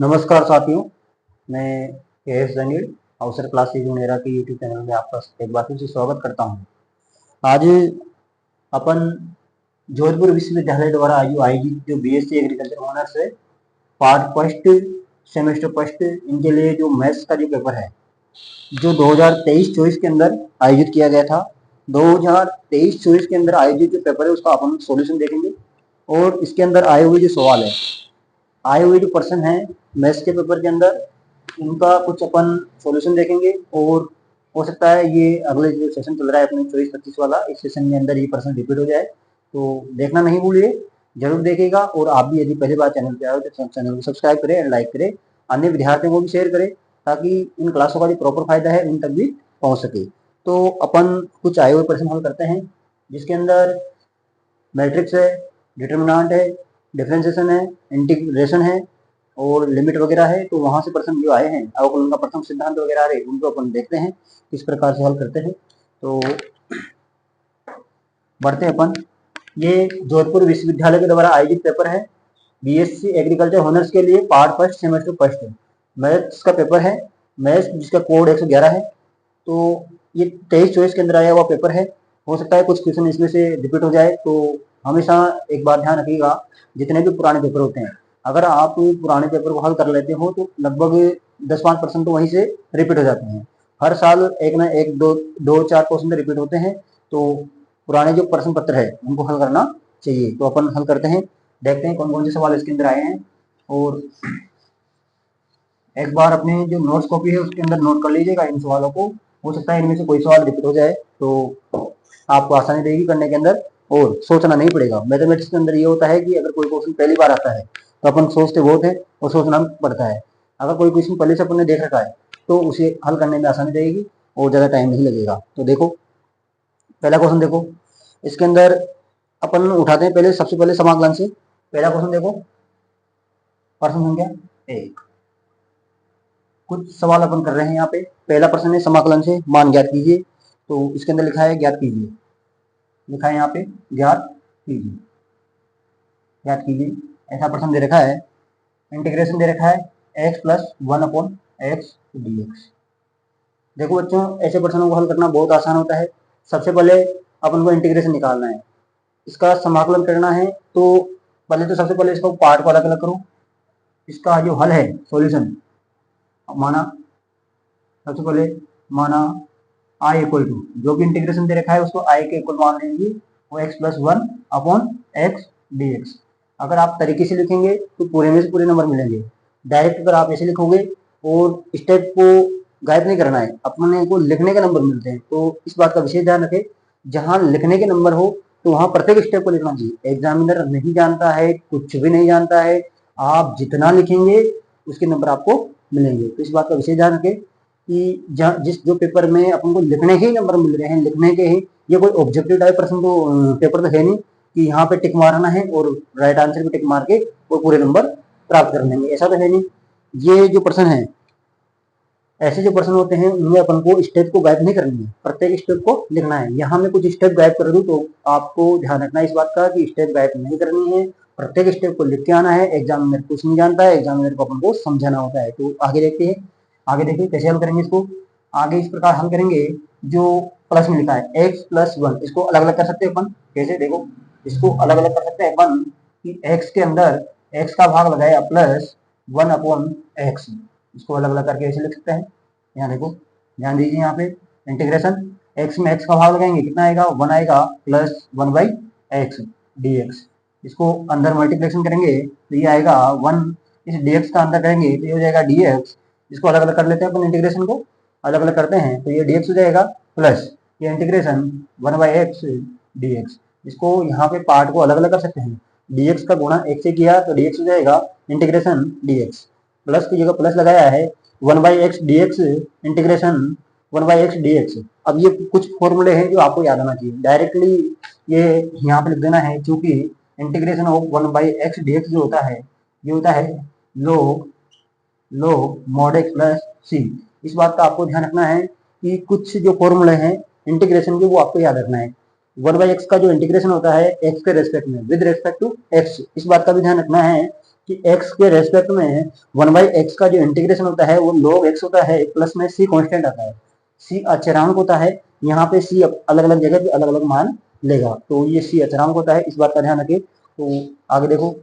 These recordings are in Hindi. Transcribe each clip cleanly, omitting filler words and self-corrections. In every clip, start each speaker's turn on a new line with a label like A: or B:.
A: नमस्कार साथियों, मैं के एस जंगीर अवसर क्लासेज वगैरह के यूट्यूब चैनल में आपका एक बार फिर से स्वागत करता हूं। आज अपन जोधपुर विश्वविद्यालय द्वारा आयोजित जो बीएससी एग्रीकल्चर ऑनर्स है पार्ट फर्स्ट सेमेस्टर फर्स्ट इनके लिए जो मैथ्स का जो पेपर है जो 2023-24 के अंदर आयोजित किया गया था। 2023-24 के अंदर आयोजित जो पेपर है उसका अपन सॉल्यूशन देखेंगे और इसके अंदर आए हुए जो सवाल है, आए हुए जो पर्सन है मैथ्स के पेपर के अंदर, इनका कुछ अपन सॉल्यूशन देखेंगे और हो सकता है ये अगले जो सेशन चल रहा है अपने 24-25 वाला, इस सेशन के अंदर ये पर्सन रिपीट हो जाए। तो देखना नहीं भूलिए, जरूर देखिएगा। और आप भी यदि पहली बार चैनल पे आए तो चैनल को सब्सक्राइब करें एंड लाइक करें, अन्य विद्यार्थियों को भी शेयर करें ताकि इन क्लासों का जो प्रॉपर फायदा है उन तक भी पहुंच सके। तो अपन कुछ आए हुए प्रश्न हल करते हैं जिसके अंदर मैट्रिक्स है, डिटर्मिनेंट है, डिफरेंशिएशन है, इंटीग्रेशन है और लिमिट वगैरह है। तो वहां से प्रश्न जो आए हैं अवकलन का प्रथम सिद्धांत वगैरह रहे उनको अपन देखते हैं किस प्रकार से हल करते हैं। तो बढ़ते अपन, ये जोधपुर विश्वविद्यालय के द्वारा आयोजित पेपर है बीएससी एग्रीकल्चर ऑनर्स के लिए part first semester first maths का पेपर है। मैथ्स जिसका कोड 111 है। तो ये 23-24 के अंदर आया हुआ पेपर है। हो सकता है कुछ क्वेश्चन इसमें से रिपीट हो जाए, तो हमेशा एक बात ध्यान रखिएगा, जितने भी पुराने पेपर होते हैं अगर आप पुराने पेपर को हल कर लेते हो तो लगभग 10-5% तो वहीं से रिपीट हो जाते हैं। हर साल एक ना एक दो चार क्वेश्चन रिपीट होते हैं। तो पुराने जो प्रश्न पत्र है उनको हल करना चाहिए। तो अपन हल करते हैं, देखते हैं कौन कौन से सवाल इसके अंदर आए हैं। और एक बार अपने जो नोट्स कॉपी है उसके अंदर नोट कर लीजिएगा इन सवालों को। हो सकता है इनमें से कोई सवाल रिपीट हो जाए तो आपको आसानी रहेगी करने के अंदर और सोचना नहीं पड़ेगा। मैथमेटिक्स के अंदर ये होता है कि अगर कोई क्वेश्चन पहली बार आता है तो अपन सोचते बहुत है और सोचना पड़ता है। अगर कोई क्वेश्चन पहले से अपन ने देख रखा है तो उसे हल करने में आसानी रहेगी और ज़्यादा टाइम नहीं लगेगा। तो देखो पहला क्वेश्चन देखो, इसके अंदर अपन उठाते हैं पहले, सबसे पहले समाकलन से। पहला क्वेश्चन देखो, प्रश्न संख्या 1। कुछ सवाल अपन कर रहे हैं यहाँ पे। पहला प्रश्न है समाकलन से मान ज्ञात कीजिए। तो इसके अंदर लिखा है ज्ञात कीजिए, लिखा है यहाँ पे ज्ञात कीजिए, ज्ञात कीजिए, ऐसा प्रश्न दे रखा है। इंटीग्रेशन दे रखा है x+1/x dx। देखो बच्चों, ऐसे प्रश्नों को हल करना बहुत आसान होता है। सबसे पहले अपन को इंटीग्रेशन निकालना है, इसका समाकलन करना है। तो पहले तो सबसे पहले इसको पार्ट को अलग अलग करो। इसका जो हल है सॉल्यूशन, माना सबसे पहले माना i इक्वल टू, जो भी इंटीग्रेशन दे रखा है उसको i के इक्वल मान लेंगे, वो x+1/x dx। अगर आप तरीके से लिखेंगे तो पूरे में से पूरे नंबर मिलेंगे। डायरेक्ट अगर आप ऐसे लिखोगे और स्टेप को गायब नहीं करना है, अपने को लिखने का नंबर मिलते हैं। तो इस बात का विशेष ध्यान रखें, जहां लिखने के नंबर हो तो वहां प्रत्येक स्टेप को लिखना चाहिए। एग्जामिनर नहीं जानता है, कुछ भी नहीं जानता है, आप जितना लिखेंगे उसके नंबर आपको मिलेंगे। तो इस बात का विशेष ध्यान रखें कि जिस जो पेपर में अपन को लिखने के ही नंबर मिल रहे हैं, लिखने के ही, ये कोई ऑब्जेक्टिव टाइप प्रश्न तो पेपर तो है नहीं कि यहाँ पे टिक मारना है और राइट आंसर पे टिक मार के और पूरे नंबर प्राप्त कर लेंगे, ऐसा तो है नहीं। ये जो प्रश्न है, ऐसे जो प्रश्न होते हैं उनमें अपन को स्टेप को गायब नहीं करनी है, प्रत्येक स्टेप को लिखना है। यहाँ मैं कुछ स्टेप गायब कर दूं तो आपको ध्यान रखना है इस बात का कि स्टेप गायब नहीं करनी है, प्रत्येक स्टेप को लिख के आना है। एग्जामिनर कुछ नहीं जानता है, एग्जामिनर को अपन को समझाना होता है। तो आगे देखते हैं, आगे देखिए कैसे हल करेंगे इसको। आगे इस प्रकार हल करेंगे, जो प्लस में लिखा है x+1, इसको अलग अलग कर सकते हैं अपन। कैसे, देखो इसको अलग अलग कर सकते हैं अपन कि x के अंदर x का भाग लगाया +1/x, इसको अलग अलग करके ऐसे लिख सकते हैं। यहाँ देखो, ध्यान दीजिए, यहाँ पे इंटीग्रेशन x में x का भाग लगाएंगे, कितना आएगा, 1 आएगा, +1/x dx। इसको अंदर मल्टीप्लिकेशन करेंगे तो ये आएगा 1, इस dx का अंदर करेंगे तो ये हो जाएगा dx। इसको अलग अलग कर लेते हैं अपन, इंटीग्रेशन को अलग अलग करते हैं तो ये dx हो जाएगा प्लस ये इंटीग्रेशन 1/x dx। इसको यहाँ पे पार्ट को अलग अलग कर सकते हैं, dx का गुणा x से किया तो dx हो जाएगा इंटीग्रेशन dx, प्लस की जगह प्लस लगाया है 1/x dx integration 1/x dx। अब ये कुछ फॉर्मूले हैं जो आपको याद आना चाहिए, डायरेक्टली ये यहाँ पे लिख देना है, क्योंकि इंटीग्रेशन ऑफ 1/x dx जो होता है ये होता है log mod x plus c। इस बात का आपको ध्यान रखना है कि कुछ जो फॉर्मूले हैं इंटीग्रेशन के वो आपको याद रखना है। 1/x का जो इंटीग्रेशन होता है x के रेस्पेक्ट में, विद रेस्पेक्ट टू x, इस बात का भी ध्यान रखना है कि x के रेस्पेक्ट में 1/x का जो इंटीग्रेशन होता है वो log x होता है, प्लस में c कांस्टेंट आता है, c अचरांक होता है। यहाँ पे c अलग अलग जगह पे अलग अलग मान लेगा, तो ये c अचरांक होता है, इस बात का ध्यान रखिए। तो आगे देखो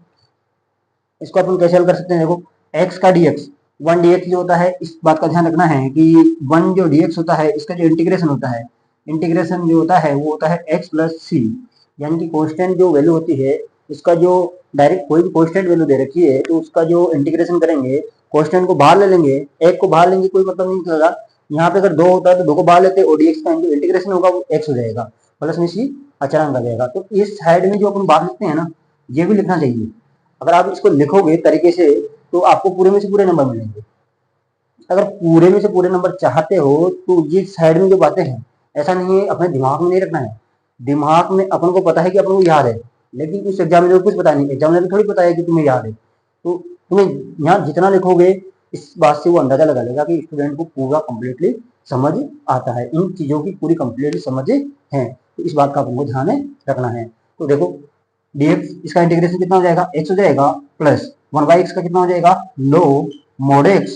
A: इसको अपन कैसे हल कर सकते हैं। देखो x का dx 1 dx जो होता है, इस बात का ध्यान रखना है कि 1 जो dx होता है इसका जो इंटीग्रेशन होता है, इंटीग्रेशन जो होता है वो होता है x प्लस सी, यानी कि कांस्टेंट जो वैल्यू होती है उसका जो डायरेक्ट कोई भी कांस्टेंट वैल्यू दे रखी है तो उसका जो इंटीग्रेशन करेंगे, कांस्टेंट को बाहर ले लेंगे, एक को बाहर लेंगे कोई मतलब नहीं चलेगा। यहाँ पे अगर 2 होता है तो 2 को बाहर लेते हैं और dx का जो इंटीग्रेशन होगा वो x हो जाएगा, प्लस में सी अचरांक आ जाएगा। तो इस साइड में जो अपन बाहर लिखते हैं ना, ये भी लिखना चाहिए। अगर आप इसको लिखोगे तरीके से तो आपको पूरे में से पूरे नंबर मिलेंगे। अगर पूरे में से पूरे नंबर चाहते हो तो ये साइड में जो बातें हैं, ऐसा नहीं है अपने दिमाग में नहीं रखना है। दिमाग में अपन को पता है कि अपन को याद है, लेकिन उस एग्जामिनर को कुछ पता नहीं, एग्जामिनर को थोड़ी पता है कि तुम्हें याद है। तो तुम्हें यहाँ जितना लिखोगे इस बात से वो अंदाजा लगा लेगा कि स्टूडेंट को पूरा कंप्लीटली समझ आता है, इन चीजों की पूरी कंप्लीटली समझ है। तो इस बात का अपन को ध्यान रखना है। तो देखो dx इसका इंटीग्रेशन कितना हो जाएगा, x हो जाएगा, प्लस 1/x का कितना हो जाएगा, log mod x,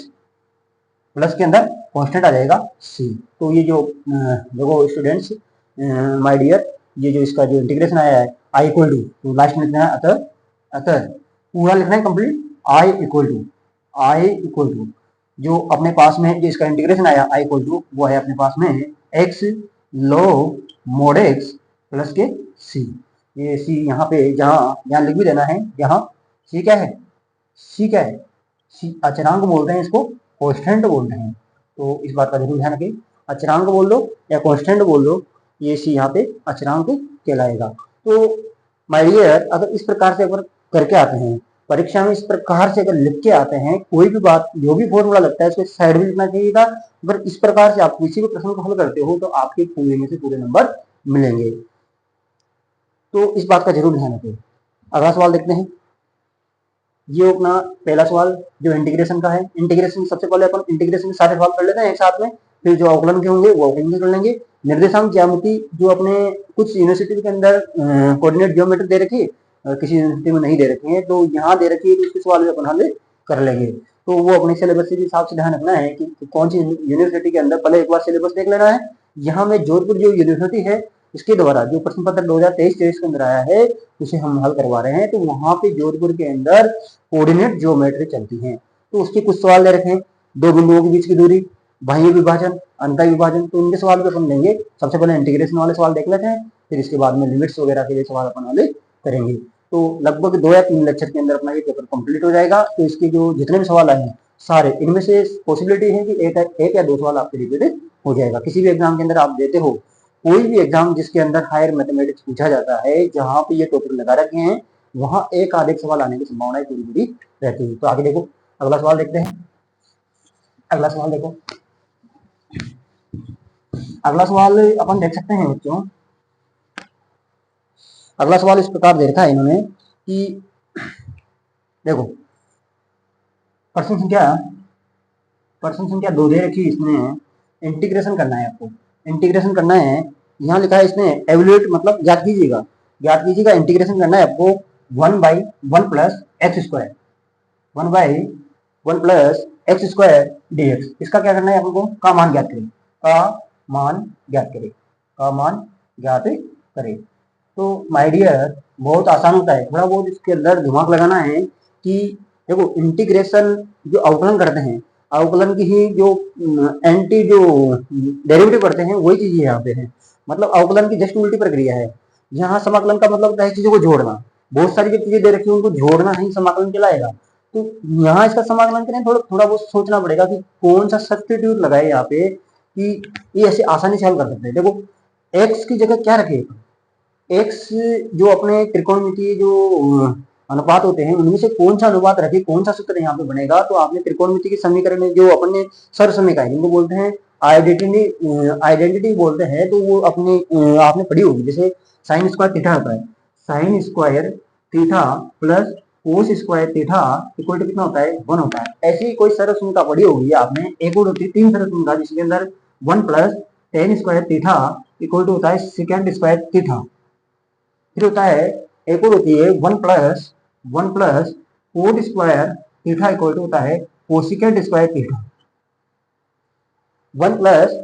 A: प्लस के अंदर कांस्टेंट आ जाएगा c। तो ये जो देखो स्टूडेंट्स माय डियर, ये जो इसका जो इंटीग्रेशन आया है i इक्वल टू, तो लास्ट में लिखना है अतः, अतः पूरा लिखना है कंप्लीट, i इक्वल टू जो अपने पास में जो इसका इंटीग्रेशन आया i इक्वल टू वो है अपने पास में x log mod x plus के c। ये c यहाँ पे जहाँ लिख भी देना है, यहाँ c क्या है, c क्या है, c अचरांक बोलते हैं इसको, कांस्टेंट बोलते हैं। तो इस बात का जरूर ध्यान रखें, अचरांक बोल दो या कांस्टेंट बोल दो, ये सी यहाँ पे अचरांक कहलाएगा। तो माय डियर अगर इस प्रकार से अगर करके आते हैं परीक्षा में, इस प्रकार से अगर लिख के आते हैं, कोई भी बात जो भी फॉर्मूला लगता है उसको साइड में लिखना चाहिए था। अगर इस प्रकार से आप किसी भी प्रश्न को हल करते हो तो आपके पूरे में से पूरे नंबर मिलेंगे। तो इस बात का जरूर ध्यान रखें। अगला सवाल देखते हैं। ये अपना पहला सवाल जो इंटीग्रेशन का है। इंटीग्रेशन सबसे पहले अपन इंटीग्रेशन के सारे सवाल कर लेते हैं एक साथ में, फिर जो अवकलन के होंगे वो अवकलन के कर लेंगे। निर्देशांक ज्यामिति जो अपने कुछ यूनिवर्सिटी के अंदर कोऑर्डिनेट ज्योमेट्री दे रखी है, किसी यूनिवर्सिटी में नहीं दे रखी है, तो यहाँ दे रखी है तो उसके सवाल भी अपन हल कर लेंगे। तो वो अपने सिलेबस के हिसाब से ध्यान रखना है कि कौन सी यूनिवर्सिटी के अंदर, पहले एक बार सिलेबस देख लेना है। यहाँ में जोधपुर जो यूनिवर्सिटी है इसके द्वारा जो प्रश्न पत्र 2023-23 के अंदर आया है उसे हम हल करवा रहे हैं। तो वहां पे जोधपुर के अंदर कोऑर्डिनेट ज्योमेट्री चलती है, तो उसके कुछ सवाल दे रखे हैं। दो बिंदुओं के बीच की दूरी, बाह्य विभाजन, अंतर विभाजन, तो इनके सवाल भी अपन लेंगे। सबसे पहले इंटीग्रेशन वाले सवाल देख लेते हैं, फिर इसके बाद में लिमिट्स वगैरह के लिए सवाल अपन वाले करेंगे। तो लगभग 2 या 3 लेक्चर के अंदर अपना ये पेपर कंप्लीट हो जाएगा। तो इसके जो जितने भी सवाल आए हैं सारे, इनमें से पॉसिबिलिटी है कि एक या 2 सवाल आपके रिपीट हो जाएगा। किसी भी एग्जाम के अंदर आप देते हो, कोई भी एग्जाम जिसके अंदर हायर मैथमेटिक्स पूछा जाता है, जहाँ पे ये टॉपिक लगा रखे हैं, वहां एक आधे सवाल आने की संभावना पूरी पूरी रहती है। तो आगे देखो अगला सवाल देखते हैं। अगला सवाल देखो, अगला सवाल अपन देख सकते हैं बच्चों। अगला सवाल इस प्रकार दे रखा है इन्होंने कि देखो प्रश्न संख्या 2 दे रखी इसमें, इंटीग्रेशन करना है आपको, इंटीग्रेशन करना है। यहाँ लिखा है इसने एवल्यूएट मतलब ज्ञात कीजिएगा, इंटीग्रेशन करना है आपको 1/1 plus x square, 1/1 plus x square dx। इसका क्या करना है आपको, का मान ज्ञात करें, का मान ज्ञात करें। तो माय डियर बहुत आसान होता है, थोड़ा बहुत इसके अंदर दिमाग लगाना है कि देखो इंटीग्रेशन जो अवकलन करते हैं, अवकलन की ही जो एंटी जो डेरिवेटिव करते हैं वही चीज यहाँ पे है। मतलब अवकलन की जस्ट उल्टी प्रक्रिया है। यहाँ समाकलन का मतलब होता है चीजों को जोड़ना, बहुत सारी जो चीजें दे रखी है उनको जोड़ना ही समाकलन कहलाएगा। तो यहाँ इसका समाकलन करें, थोड़ा बहुत सोचना पड़ेगा कि कौन सा सब्स्टिट्यूट लगाए यहाँ पे कि ये ऐसे आसानी से हल कर सकते हैं। देखो x की जगह क्या रखे, x जो अपने त्रिकोणमितीय जो अनुपात होते हैं उनमें से कौन सा अनुपात रखे, कौन सा सूत्र यहाँ पे बनेगा। तो आपने त्रिकोणमिति के समीकरण में जो अपने सर्व समीकरण जिनको बोलते हैं आइडेंटिटी बोलते हैं, तो वो अपने आपने पढ़ी होगी। जैसे साइन स्क्वायर थीटा होता है, sine square theta plus cos square theta equal to कितना होता है, 1 होता है। ऐसी कोई सर्व समीकरण पढ़ी होगी आपने। एक और होती है 3 सर्व समीकरण जिसके अंदर 1 plus tan square theta equal to होता है सेकेंड स्क्वायर थीटा। फिर होता है एक और होती है 1 plus cot square theta equal to होता है कोसिकेंट स्क्वायर थीटा। 1 प्लस,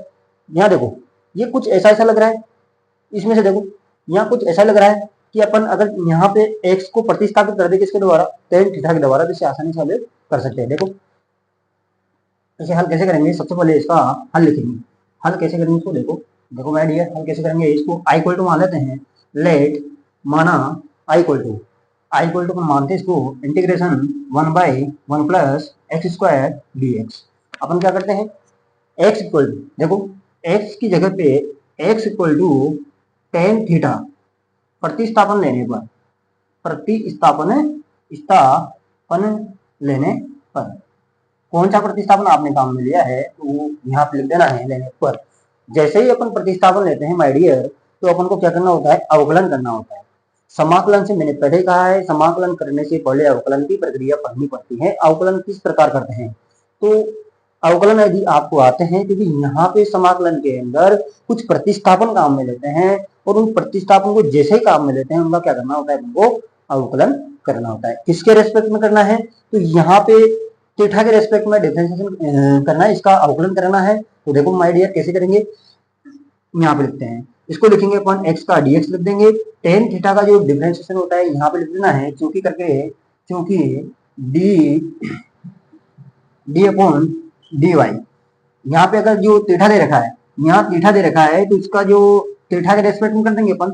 A: यहाँ देखो ये कुछ ऐसा ऐसा लग रहा है, इसमें से देखो यहाँ कुछ ऐसा लग रहा है कि अपन अगर यहाँ पे x को प्रतिस्थापित कर दे किसके द्वारा, tan थीटा के द्वारा, जिससे आसानी से हल कर सकते हैं। देखो इसे हल कैसे करेंगे, सबसे पहले इसका हल लिखेंगे। हल कैसे करेंगे इसको देखो, देखो मैं डियर हल कैसे करेंगे, इसको आई इक्वल टू मान लेते हैं। लेट माना आई इक्वल टू मानते हैं इसको integration 1/1 plus x square d x. अपन क्या करते हैं, x इक्वल टू, देखो x की जगह पे x equal to tan theta प्रतिस्थापन लेने पर कौन सा प्रतिस्थापन आपने काम में लिया है तो वो यहाँ पे लिख देना है लेने पर। जैसे ही अपन प्रतिस्थापन लेते हैं माय डियर, तो अपन को क्या करना होता है, अवकलन करना होता है। समाकलन से मैंने पहले कहा है, समाकलन करने से पहले अवकलन की प्रक्रिया पढ़नी पड़ती है। अवकलन किस प्रकार करते हैं, तो अवकलन यदि आपको आते हैं, क्योंकि यहाँ पे समाकलन के अंदर कुछ प्रतिस्थापन काम में लेते हैं, और उन प्रतिस्थापन को जैसे ही काम में लेते हैं उनका क्या करना होता है, उनको अवकलन करना होता है। किसके रेस्पेक्ट में करना है, तो यहाँ पे थीटा के रेस्पेक्ट में डिफरेंशिएशन करना है, इसका अवकलन करना है। तो देखो माय डियर कैसे करेंगे, यहाँ पे लिखते हैं, इसको लिखेंगे अपन x का dx लिख देंगे। tan थीटा का जो डिफरेंशिएशन होता है यहाँ पे लिख देना है क्योंकि करके, क्योंकि d अपॉन dy, यहाँ पे अगर जो थीटा दे रखा है, यहाँ थीटा दे रखा है, तो इसका जो थीटा के रेस्पेक्ट में कर देंगे अपन।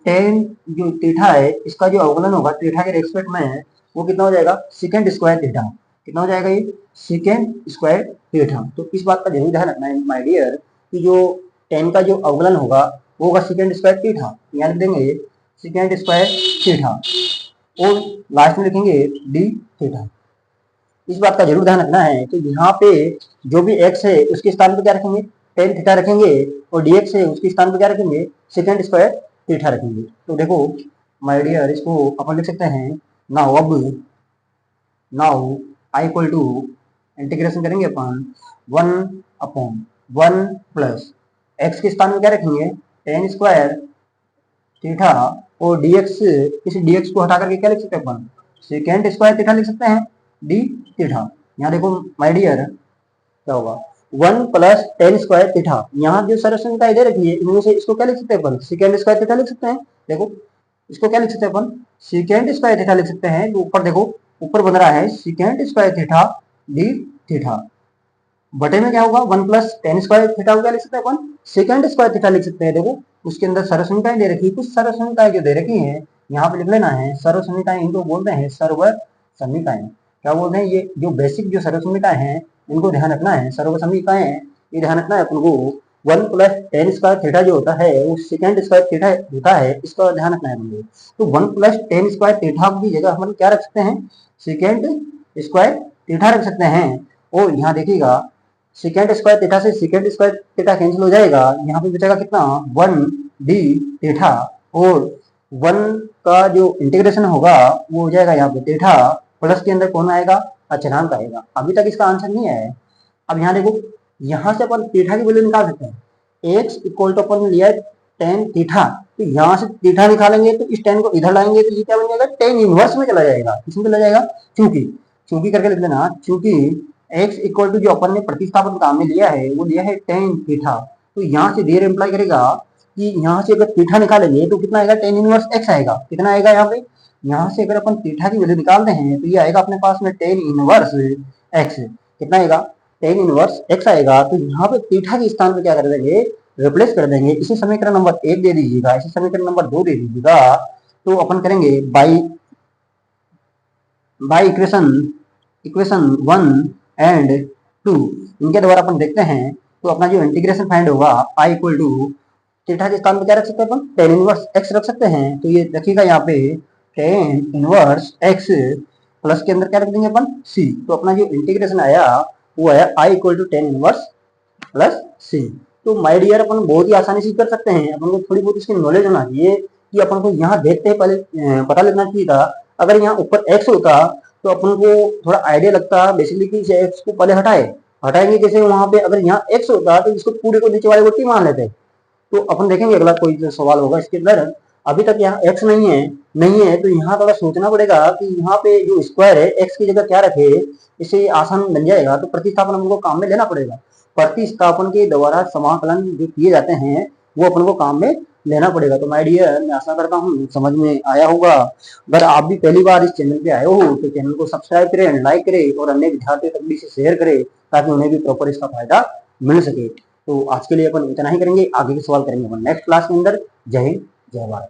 A: tan जो थीटा है इसका जो अवकलन होगा थीटा के रेस्पेक्ट में, वो कितना हो जाएगा, सेकेंड स्क्वायर थीटा। कितना हो जाएगा ये, सेकेंड स्क्वायर थीटा। तो इस बात का जरूर ध्यान रखना है माय डियर कि जो tan का जो अवकलन होगा वो होगा सेकेंड स्क्वायर थीटा, यहाँ लिख देंगे सेकेंड स्क्वायर थीटा, और लास्ट में लिखेंगे डी थीटा। इस बात का जरूर ध्यान रखना है। तो यहाँ पे जो भी x है उसके स्थान पे क्या रखेंगे, tan थीटा रखेंगे, और dx है उसके स्थान पे क्या रखेंगे, सेकेंड स्क्वायर थीटा रखेंगे। तो देखो माय डियर इसको अपन लिख सकते हैं, now I equal to integration करेंगे अपन 1/1 प्लस x के स्थान में क्या रखेंगे, tan स्क्वायर थीटा, और dx, इस dx को हटा करके क्या लिख सकते हैं अपन, सेकेंड स्क्वायर थीटा लिख सकते हैं, डी थीटा। यहाँ देखो माय डियर क्या होगा, 1 प्लस tan स्क्वायर थीटा, यहाँ जो सरसंख्या दे रखी है इनमें से इसको क्या लिख सकते हैं अपन, सेकेंड स्क्वायर थीटा लिख सकते हैं। देखो इसको क्या लिख सकते हैं अपन, सेकेंड स्क्वायर थीटा लिख सकते हैं। तो ऊपर देखो, ऊपर बन रहा है second square theta D theta, बटे में क्या होगा 1 प्लस tan स्क्वायर थीटा को क्या लिख सकते हैं अपन, सेकेंड स्क्वायर थीटा लिख सकते हैं। देखो उसके अंदर सरसंख्याएं दे रखी है, कुछ सरसंख्याएं जो दे रखी है यहाँ पे लिख लेना है। सर्वसंख्याएं इनको बोलते हैं सर्वसंख्याएं। क्या बोलते हैं, ये जो बेसिक जो सर्वसंख्याएं हैं इनको ध्यान रखना है। सर्वसंख्याएं ये ध्यान रखना है अपन को। 1 प्लस tan स्क्वायर थीटा जो होता है वो सेकेंड स्क्वायर थीटा होता है, इसका ध्यान रखना है अपन को। तो 1 प्लस tan स्क्वायर थीटा की जगह हम क्या रख सकते हैं, सेकेंड स्क्वायर थीटा रख सकते हैं। और यहाँ देखिएगा सेकेंड स्क्वायर थीटा से सेकेंड स्क्वायर थीटा कैंसिल हो जाएगा, यहाँ पे बचेगा कितना 1 डी थीटा, और 1 का जो इंटीग्रेशन होगा वो हो जाएगा यहाँ पे थीटा, प्लस के अंदर कौन आएगा, अचरांक आएगा। अभी तक इसका आंसर नहीं आया है। अब यहाँ देखो, यहाँ से अपन थीटा की वैल्यू निकाल सकते हैं। x इक्वल टू अपन लिया tan थीटा, तो यहाँ से थीटा निकालेंगे तो इस tan को इधर लाएंगे तो ये क्या बन जाएगा, tan इनवर्स में चला जाएगा। किसमें चला जाएगा, चूंकि करके लिख लेना, चूंकि x इक्वल टू जो अपन ने प्रतिस्थापन काम में लिया है वो लिया है tan थीटा। तो यहाँ से देर इंप्लाई करेगा कि यहाँ से अगर थीटा निकालेंगे तो कितना आएगा, tan इनवर्स x आएगा। कितना आएगा यहाँ पे, यहाँ से अगर अपन थीटा की वैल्यू निकालते हैं तो ये आएगा अपने पास में tan इनवर्स x। कितना आएगा, tan इनवर्स x आएगा। तो यहाँ पे थीटा के स्थान पे क्या कर देंगे, रिप्लेस कर देंगे। इसे समीकरण नंबर 1 दे दीजिएगा, इसे समीकरण नंबर 2 दे दीजिएगा। तो अपन करेंगे बाई इक्वेशन 1 एंड 2, इनके द्वारा अपन देखते हैं। तो अपना जो इंटीग्रेशन फाइंड होगा आई इक्वल टू थीटा के स्थान पे क्या रख सकते हैं अपन, tan इनवर्स x रख सकते हैं। तो ये रखिएगा यहाँ पे tan इनवर्स x प्लस के अंदर क्या रख देंगे अपन c। तो अपना जो इंटीग्रेशन आया वो आया I equal to tan inverse plus c। तो माय डियर अपन बहुत ही आसानी से कर सकते हैं। अपन को थोड़ी बहुत इसकी नॉलेज होना चाहिए कि अपन को यहाँ देखते हैं पहले पता लगना चाहिए था। अगर यहाँ ऊपर x होता तो अपन को थोड़ा आइडिया लगता बेसिकली कि x को पहले हटाएंगे कैसे। वहां पे अगर यहाँ x होता तो इसको पूरे को नीचे वाले को t मान लेते। तो अपन देखेंगे अगला कोई जो सवाल होगा इसके अंदर। अभी तक यहाँ x नहीं है तो यहाँ थोड़ा सोचना पड़ेगा कि यहाँ पे जो स्क्वायर है x की जगह क्या रखे, इसे आसान बन जाएगा। तो प्रतिस्थापन हमको काम में लेना पड़ेगा। प्रतिस्थापन के द्वारा समाकलन जो किए जाते हैं वो अपन को काम में लेना पड़ेगा। तो माय डियर, मैं आशा करता हूँ समझ में आया होगा। अगर आप भी पहली बार इस चैनल पे आए हो तो चैनल को सब्सक्राइब करें, लाइक करें और अन्य विद्यार्थियों तक भी इसे शेयर करें ताकि उन्हें भी प्रॉपर इसका फायदा मिल सके। तो आज के लिए अपन इतना ही करेंगे, आगे के सवाल करेंगे अपन नेक्स्ट क्लास के अंदर। जय हिंद, जय भारत।